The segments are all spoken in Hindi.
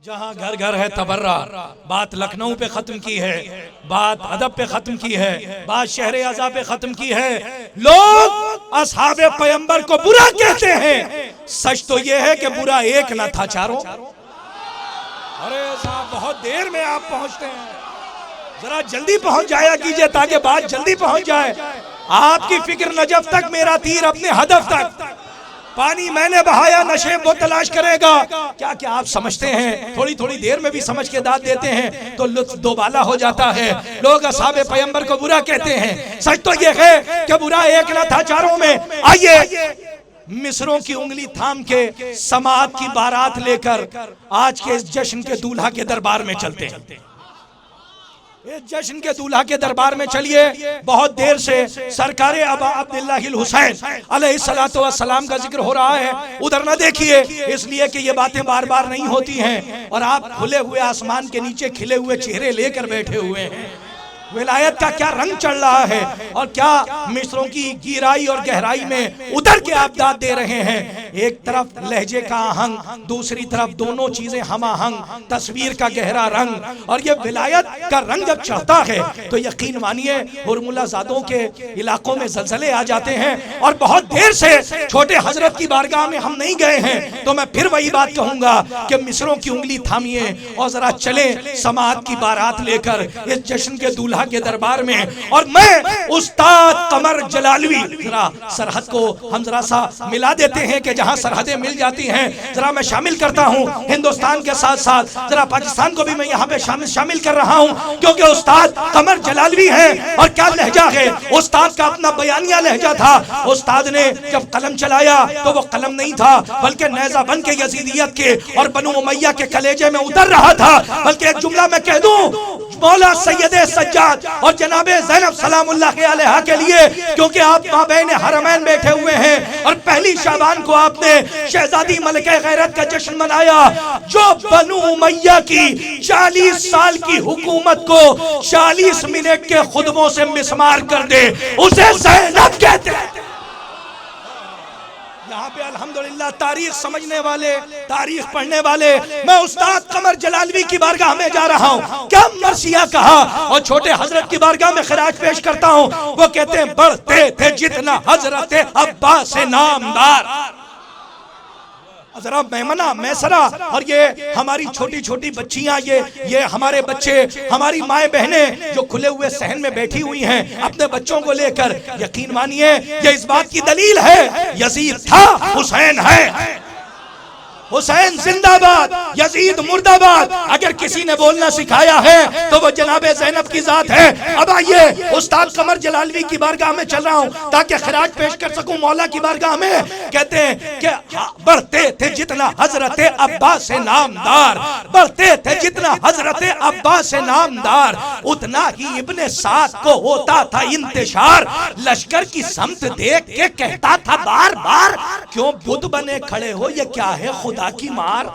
जहां घर घर है तबर्रा, बात लखनऊ पे खत्म की है, बात अदब पे खत्म की है, बात शहरे अज़ा पे खत्म की है। लोग असहाबे पैगंबर को बुरा कहते हैं, सच तो यह है कि बुरा एक ना था चारों। अरे साहब बहुत देर में आप पहुंचते हैं, जरा जल्दी पहुंच जाया कीजिए ताकि बात जल्दी पहुंच जाए। आपकी फिक्र नजफ तक, मेरा तीर अपने हदफ तक। पानी मैंने बहाया, नशे वो तलाश करेगा। क्या क्या आप समझते हैं थोड़ी थोड़ी देर में भी समझ के दाद देते हैं तो लुत्फ दोबाला हो जाता है। लोग असहाबे पैगंबर को बुरा कहते हैं, सच तो ये है कि बुरा एक ना था चारों में। आइए मिस्रों की उंगली थाम के समाअत की बारात लेकर आज के इस जश्न के दूल्हा के दरबार में चलते हैं। इस जश्न के दूल्हा के दरबार में चलिए। बहुत देर से सरकारे अबा अब्दुल्लाहिल हुसैन अलैहिस्सलातु वस्सलाम का जिक्र हो रहा है, उधर ना देखिए, इसलिए कि ये बातें बार बार नहीं होती हैं और आप खुले हुए आसमान के नीचे खिले हुए चेहरे लेकर बैठे हुए हैं। विलायत का क्या रंग चढ़ रहा है और क्या मिस्रों की गहराई और गहराई में उतर के आप दाद दे रहे हैं। एक तरफ लहजे का आहंग, दूसरी तरफ दोनों चीजें हमाहंग, तस्वीर का गहरा रंग। और ये विलायत का रंग जब चढ़ता है तो यकीन मानिए हुरमुला ज़ादों के इलाकों में जलजले आ जाते हैं। और बहुत देर से छोटे हजरत की बारगाह में हम नहीं गए हैं, तो मैं फिर वही बात कहूंगा कि मिस्रों की उंगली थामिए और जरा चले समाअत की बारात लेकर इस जश्न के दूल्हा के दरबार में। और मैं उस्ताद कमर जलालवी, जरा सरहद को हम जरा सा मिला देते हैं कि जहां सरहदें मिल जाती हैं जरा मैं शामिल करता हूं। हिंदुस्तान के साथ साथ जरा पाकिस्तान को भी मैं यहां पे शामिल कर रहा हूं, क्योंकि उस्ताद कमर जलालवी हैं। और क्या लहजा है, उस्ताद का अपना बयानिया लहजा था। उस्ताद ने जब कलम चलाया तो वो कलम नहीं था, बल्कि नेज़ा बन के यजीदियत के और बनु उमैया के कलेजे में उतर रहा था। बल्कि एक जुमला मैं कह दूं मौला सैयदे सज्जाद और जनाबे ज़ैनब सलामुल्लाह अलैहा के लिए, क्योंकि आप माबैन हरमैन बैठे हुए हैं और पहली शाबान को आपने शहजादी मलके गैरत का जश्न मनाया, जो बनु उमैया की 40 साल की हुकूमत को 40 मिनट के खुतबों से मिसमार कर दे, उसे ज़ैनब कहते हैं। यहाँ पे अल्हम्दुलिल्लाह तारीख समझने वाले, तारीख पढ़ने वाले, मैं उस्ताद कमर जलालवी की बारगाह में जा रहा हूँ। क्या मर्सिया कहा और छोटे हजरत की बारगाह में खिराज पेश करता हूँ। वो कहते हैं बढ़ते थे जितना हजरत अब्बास नामदार। जरा मैमना मैसरा और ये हमारी छोटी छोटी बच्चियां, ये हमारे बच्चे, हमारी माए बहनें जो खुले हुए सहन में बैठी हुई हैं अपने बच्चों को लेकर, यकीन मानिए ये इस बात की दलील है यजीद था, हुसैन है। हुसैन जिंदाबाद, यजीद मुर्दाबाद। अगर किसी ने बोलना सिखाया है तो वो जनाबे ज़ैनब की जात है। अब आइए उस्ताद कमर जलालवी की बारगाह में चल रहा हूँ ताकि खिराज पेश कर सकूं मौला की बारगाह में। कहते हैं कि बढ़ते थे जितना हजरत अब्बास नामदार, बढ़ते थे जितना हजरत अब्बास नामदार, उतना ही इब्ने साद को होता था इंतशार। लश्कर की समत देख के कहता था बार बार, क्यों बुत बने खड़े हो, ये क्या है खुदा की मार।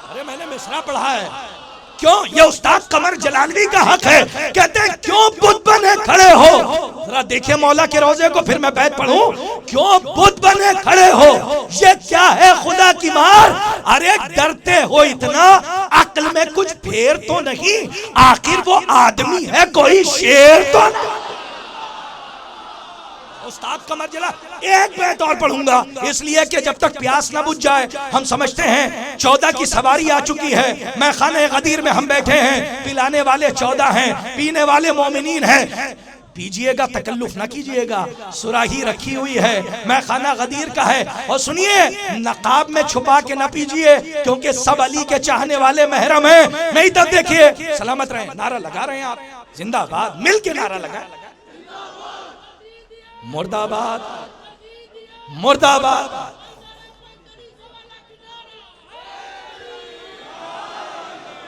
अरे मैंने मिसरा पढ़ा है, क्यों ये उस्ताद कमर जलालवी का हक है। कहते हैं क्यों बुत बने खड़े हो। जरा देखिए मौला के रोजे को, फिर मैं बैत पढ़ूं, क्यों बुत बने खड़े हो, ये क्या है खुदा की मार। अरे डरते हो इतना, अक्ल में कुछ फेर तो नहीं, आखिर वो आदमी है कोई शेर तो नहीं। उस्ताद कमर जला एक बैत और पढ़ूंगा, इसलिए कि जब तक प्यास न बुझ जाए। हम समझते हैं 14 की सवारी आ चुकी है, मैं खाने गदीर में हम बैठे हैं, पिलाने वाले 14 हैं, पीने वाले मोमिनीन हैं। पीजिएगा, तकल्लुफ ना कीजिएगा, सुराही रखी हुई है, मैं खाना गदीर का है। और सुनिए, नकाब में छुपा के ना पीजिए, क्योंकि सब अली के चाहने वाले महरम हैं। नहीं तब देखिए, सलामत रहे, नारा लगा रहे हैं आप, जिंदाबाद, मिल के नारा लगा, मुर्दाबाद मुर्दाबाद।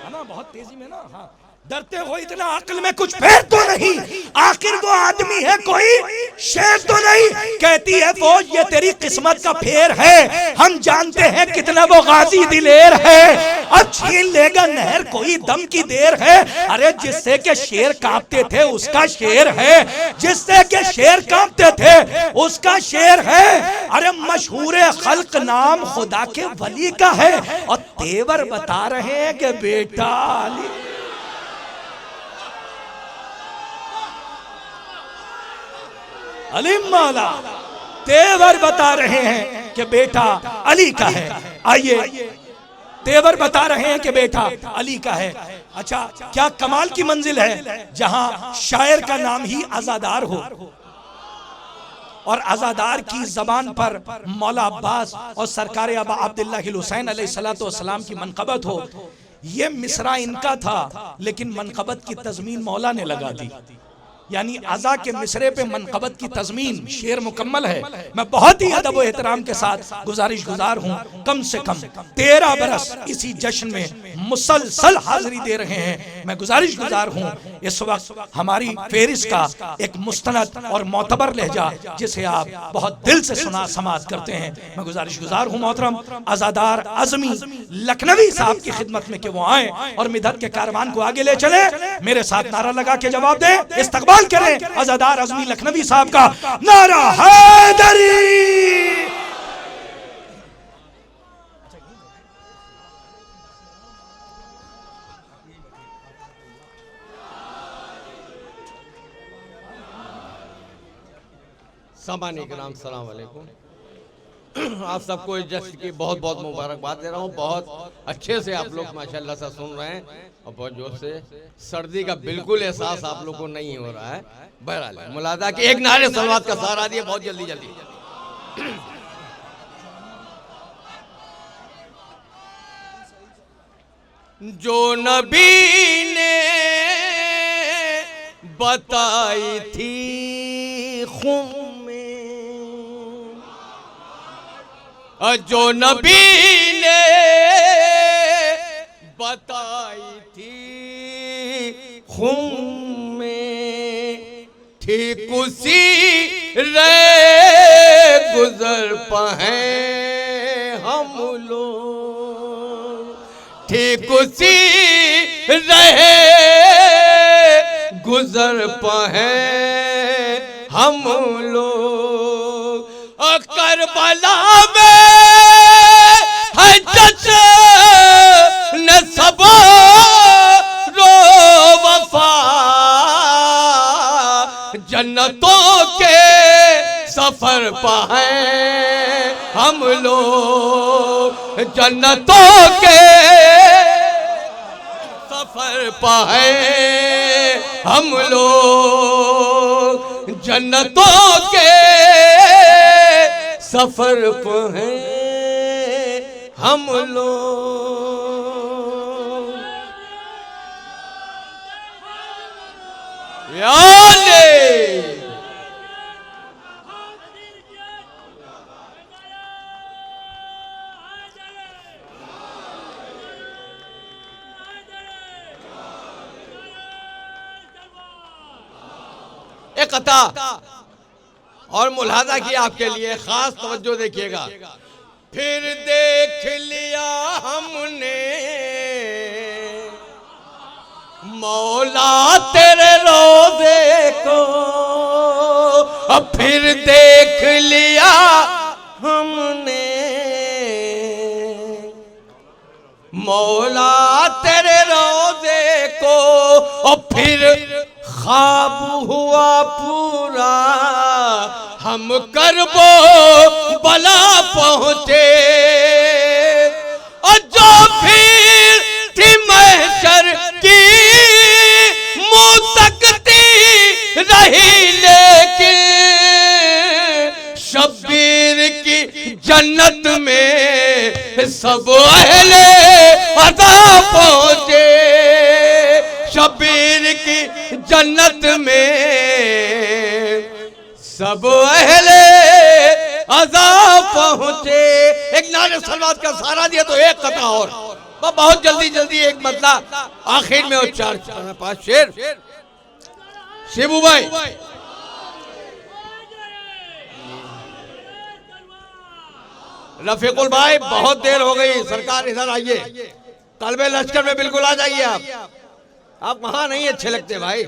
है ना, बहुत तेजी में ना। हाँ, डरते हो इतना, अक्ल में कुछ फेर तो नहीं, आखिर वो आदमी है कोई शेर तो नहीं। कहती है वो ये तेरी किस्मत का फेर है, हम जानते हैं कितना वो गाजी दिलेर है। अब छीन लेगा नहर कोई दम की देर है। अरे जिससे के शेर कांपते थे उसका शेर है, जिससे के शेर कांपते थे उसका शेर है। अरे मशहूर खल्क नाम खुदा के वली का है और तेवर बता रहे हैं कि बेटा अली। अली मौला तेवर बता रहे हैं कि बेटा अली का है। आइए तेवर बता रहे हैं कि बेटा अली का है। अच्छा क्या कमाल की मंजिल है जहां शायर का नाम ही अज़ादार हो और अज़ादार की जबान पर मौला अब्बास और सरकार अबा अब्दुल्लाह हुसैन अलैहिस्सलाम की मनक़बत हो। ये मिसरा इनका था लेकिन मनक़बत की तज़मीन मौला ने लगा दी, यानी अज़ा के मिसरे पे मनक़बत की तज़मीन। शेर मुकम्मल है। मैं बहुत ही अदब व एहतराम के साथ गुजारिश गुजार हूँ, कम से कम 13 बरस इसी जश्न में मुसलसल हाजिरी दे रहे हैं। मैं गुजारिश गुजार हूँ इस वक्त हमारी फेरिस का एक मुस्तनद और मोतबर लहजा जिसे आप बहुत दिल से सुना समात करते हैं, मैं गुजारिश गुजार हूँ मोहतरम अज़ादार अज़मी लखनवी साहब की खिदमत में कि वो आए और मिदत के कारवान को आगे ले चले। मेरे साथ नारा लगा के जवाब दे, इस्तकबाल करें अज़ादार अज़मी लखनवी साहब का। नारा हैदरी। सामान्य इकराम सलाम वालेकुम। आप सबको इस जश्न की बहुत बहुत मुबारकबाद दे रहा हूँ। बहुत अच्छे से आप लोग माशाल्लाह से सुन रहे हैं और बहुत जोर से। सर्दी का बिल्कुल एहसास आप लोग को नहीं हो रहा है। बहरहाल मुलादा कि एक नारे सलवात का सहारा दिए बहुत जल्दी जल्दी। जो नबी ने बताई थी खून जो नबी ने बताई थी खून में ठीक उसी रे गुजर पाए हम लोग, ठीक उसी रहे गुजर पाए हम लोग। करबला में है जश्न सबो रो वफा, जन्नतों के सफर पाए हम लोग, जन्नतों के सफर पाए हम लोग, जन्नतों के सफर पे हम लोग। याले एक कथा और मुलादा की आपके लिए खास तवज्जो देखिएगा। फिर देख लिया हमने मौला तेरे रोज़े को, अब फिर देख लिया हमने मौला तेरे रोज़े को, और फिर ख्वाब हुआ पूरा हम करबो बला पहुँचे, और जो फिर थी महशर की मुँह तकती रही, लेकिन शब्बीर की जन्नत में सब अहले अदा पहुँचे, शब्बीर की जन्नत में सब अहले अज़ा पहुँचे। एक नारे सलवात का सहारा दिया तो एक कथा और बहुत जल्दी जल्दी एक मतलब आखिर में और 4-5 शेर। शिबू भाई रफीकुल भाई बहुत देर हो गई, सरकार इधर आइए। कलबे लश्कर में बिल्कुल आ जाइए आप वहां नहीं अच्छे लगते भाई।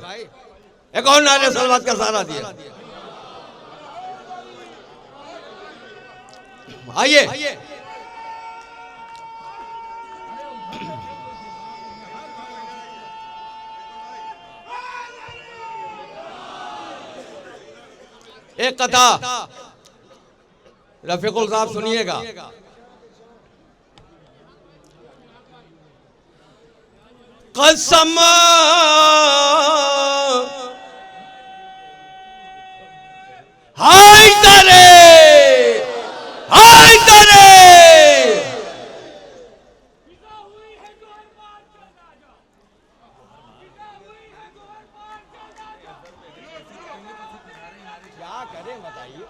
एक और नारे सलवात का सहारा दिया। आइए एक कथा रफीकुल साहब सुनिएगा। कसम हाय दरे हाय दरे क्या करें बताइए।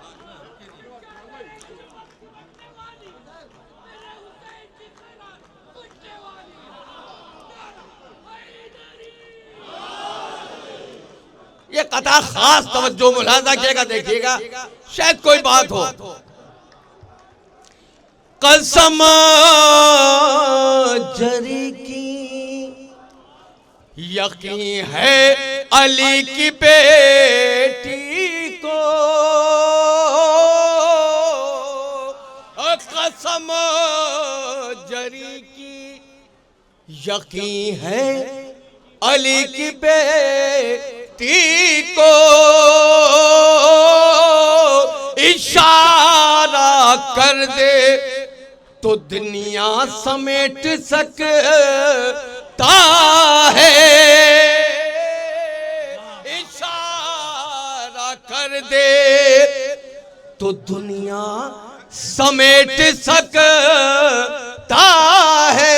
ये कथा खास तवज्जो मुलाजा किएगा, देखिएगा शायद कोई बात हो। कसम जरी की यकीन है अली की बेटी को, कसम जरी की यकीन है अली की बेटी को, इशारा कर दे तो दुनिया समेट सकता है, इशारा कर दे तो दुनिया समेट सकता है।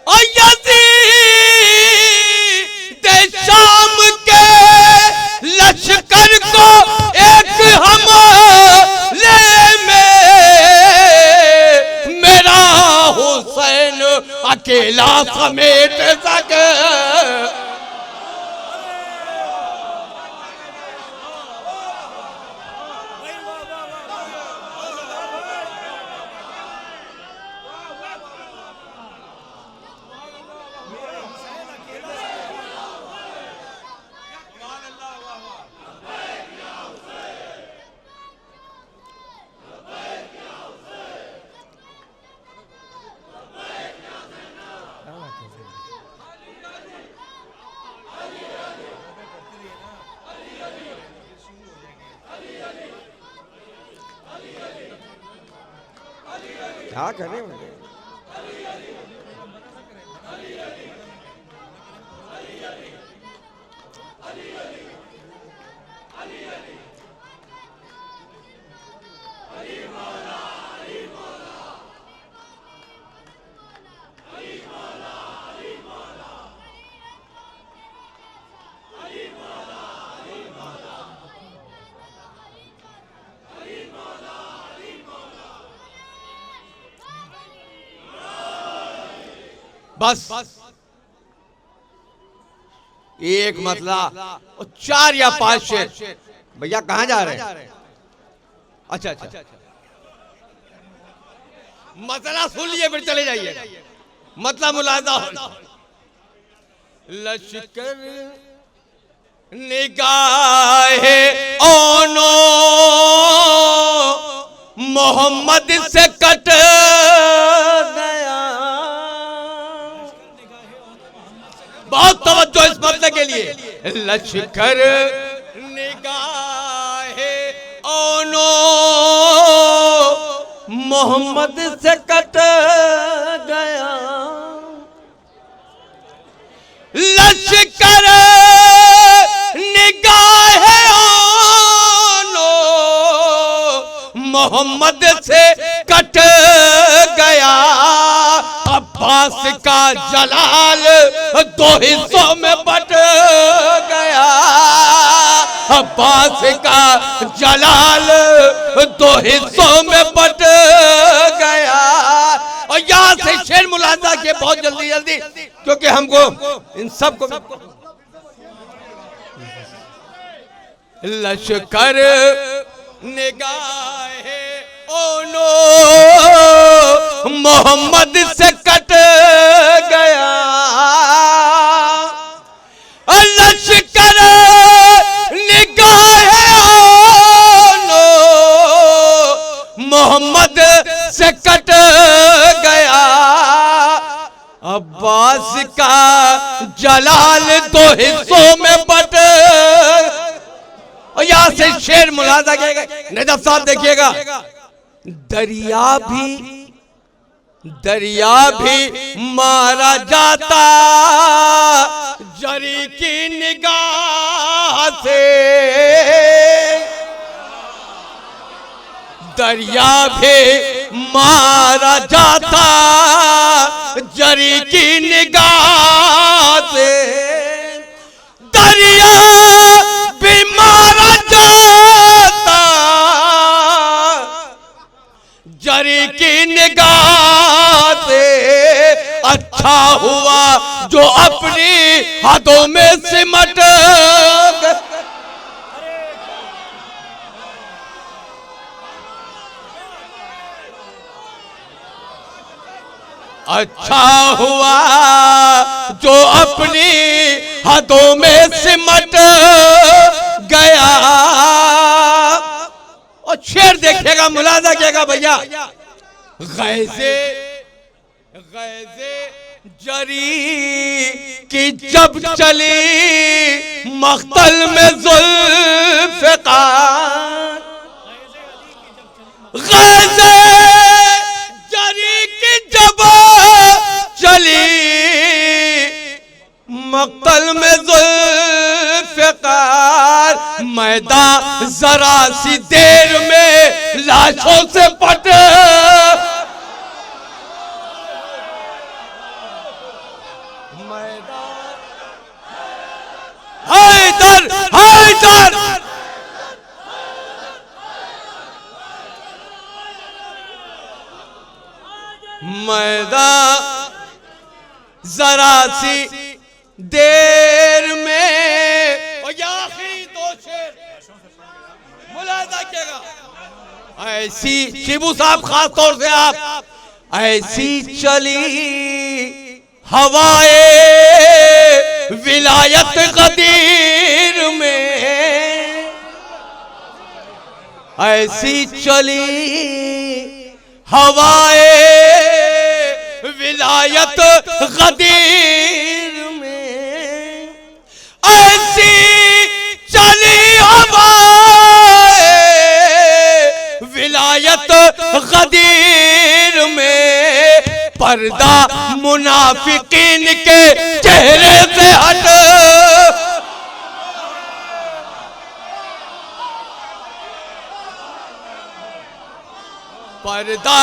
और यज़ीद शाम के लश्कर को एक हमले में मेरा हुसैन अकेला समेट सके। क्या करें बस एक मतला और 4 या 5 शेर। भैया कहां जा रहे हैं? अच्छा अच्छा मसला सुन लिए फिर चले जाइए। मतलब मुलाजा हो। लश्कर निगाहे ओनो मोहम्मद से कट गया। बहुत तवज्जो इस मसले के लिए। लश्कर निगाहे ओनो मोहम्मद से कट गया। लश्कर निगाहे ओनो मोहम्मद से कट गया। अब्बास का जलाल 2 हिस्सों में बट गया। अब्बास का जलाल 2 हिस्सों में बट गया। और यहाँ से शेर मुलाजा के बहुत जल्दी जल्दी, क्योंकि हमको इन सबको लश्कर निगाहे ओ नो मोहम्मद से कट गया लश्कर निगाह, नो मोहम्मद से कट गया अब्बास का जलाल दो हिस्सों में बट। और यहां से शेर मुलाजा किएगा नजफ साहब, देखिएगा दरिया भी मारा जाता जरी की निगाह से, दरिया भी मारा जाता जरी की निगाह से, दरिया भी मारा जाता जरी की निगाह से। अच्छा हुआ जो अपनी हाथों में सिमट, अच्छा हुआ जो अपनी हाथों में सिमट गया। और शेर देखिएगा मुलाजा किएगा भैया, गैज़े जरी की जब चली मख्तल में ज़ुल्फ़िकार, गैज़े जरी की जब चली मख्तल में ज़ुल्फ़िकार, मैदान जरा सी देर में लाशों से पट, हैदर हैदर मैदान जरा सी देर में। और ये आखिरी दो शेर मुलाजा किएगा, ऐसी शिबू साहब खास तौर से आप, ऐसी चली हवाए विलायत गदीर में, ऐसी चली हवाए विलायत गदीर में, ऐसी चली हवाए विलायत गदीर में, पर्दा मुनाफिकीन के चेहरे से हट, पर्दा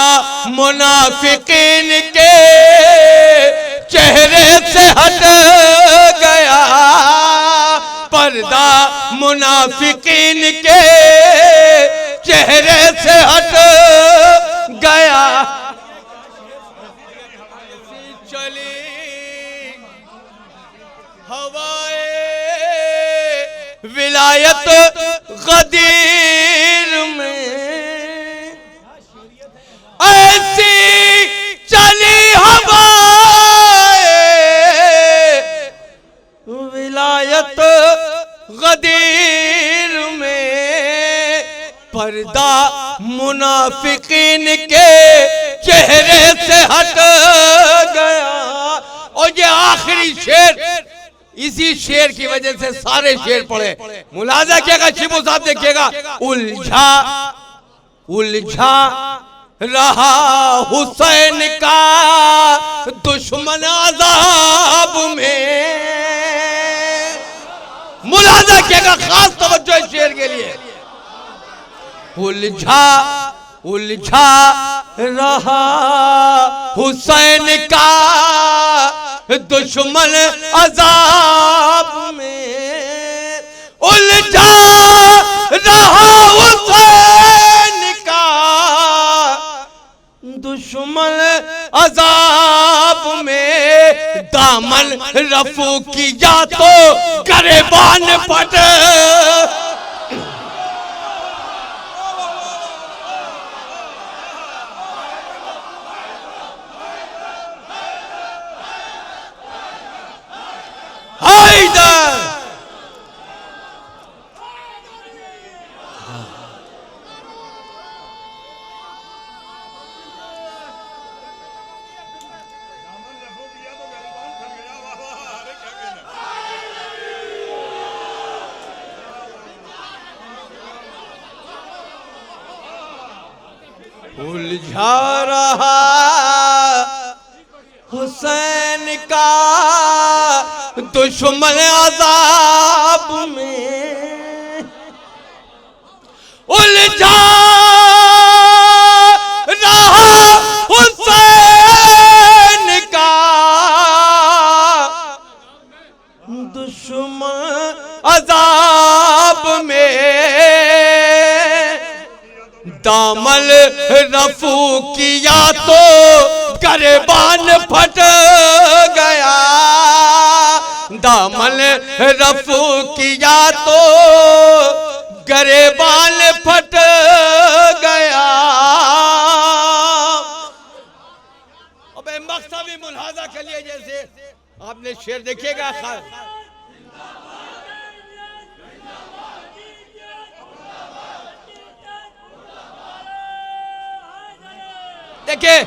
मुनाफिकीन के चेहरे से हट गया, पर्दा मुनाफिकीन के चेहरे से हट गया। चली हवाए विलायत गदीर में, ऐसी चली हवाए विलायत गदीर में, पर्दा मुनाफिकीन के चेहरे से हट गया। और ये आखिरी शेर, इसी शेर की वजह से सारे शेर पढ़े। मुलाजा किएगा शिबू साहब, देखिएगा उलझा उलझा रहा हुसैन का दुश्मन अज़ाब में। मुलाजा किएगा, खास तवज्जो इस शेर के लिए। उलझा उलझा रहा हुसैन का दुश्मन अज़ाब में, उलझा रहा हुसैन का दुश्मन अज़ाब में, दामन रफू किया तो गरेबान पट। उलझा रहा हुसैन का दुश्मन अज़ाब में, उलझा रहा हुसैन का दुश्मन अज़ाब में, दामन रफू किया तो गिरबान फट गया, दामन रफू किया तो गिरबान फट गया। अबे मकसद भी मुलाहाजा कर लिए, जैसे आपने शेर देखिएगा, देखिए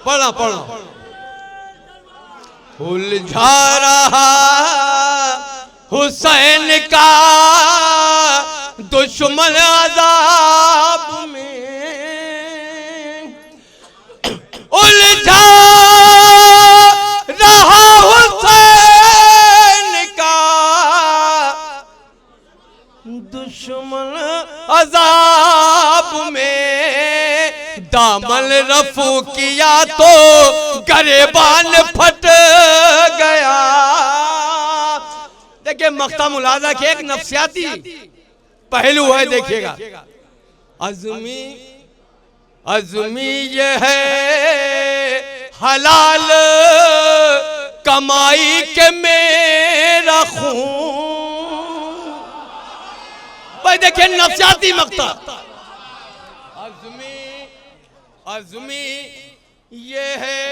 पढ़ा पढ़ा, उलझा रहा हुसैन का दुश्मन अज़ाब में, उलझा रहा हुसैन का दुश्मन अज़ाब में, दामन रफू किया तो गिरबान फट गया। देखिए मक्ता मुलाजा के एक नफ्सियाती पहलू है, देखिएगा। अज़मी अज़मी ये है हलाल कमाई के मेरा खून, भाई देखिए नफ्सियाती मक्ता। अज़मी ये है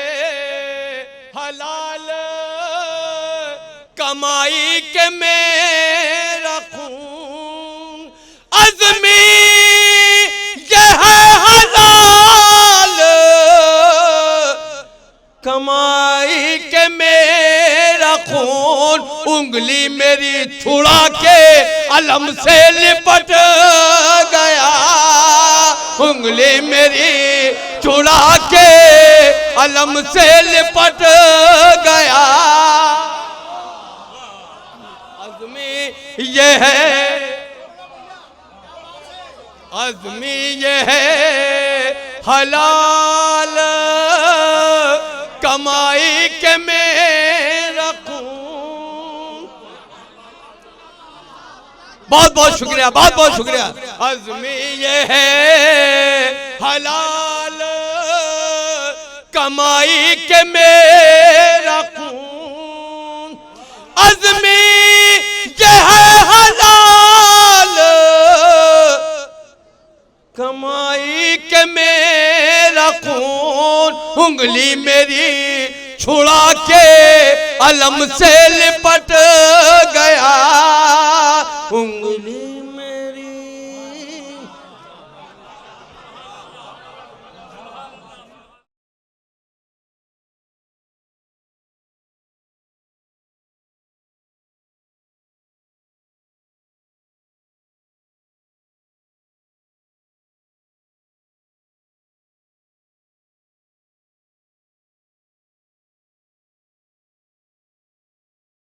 हलाल कमाई के मेरा खून, अज़मी ये है हलाल कमाई के मेरा खून, उंगली मेरी छुड़ा के अलम से लिपट गया, उंगली मेरी छुड़ा के अलम से लिपट गया। अज़मी ये है, अज़मी ये है हलाल कमाई के मेरा खून। बहुत बहुत शुक्रिया, बहुत बहुत शुक्रिया। अज़मी ये है हलाल कमाई के मेरा खून, अज़मी ये है हलाल कमाई के मेरा खून, उंगली मेरी छुड़ा के अलम से लिपट गया, उंगली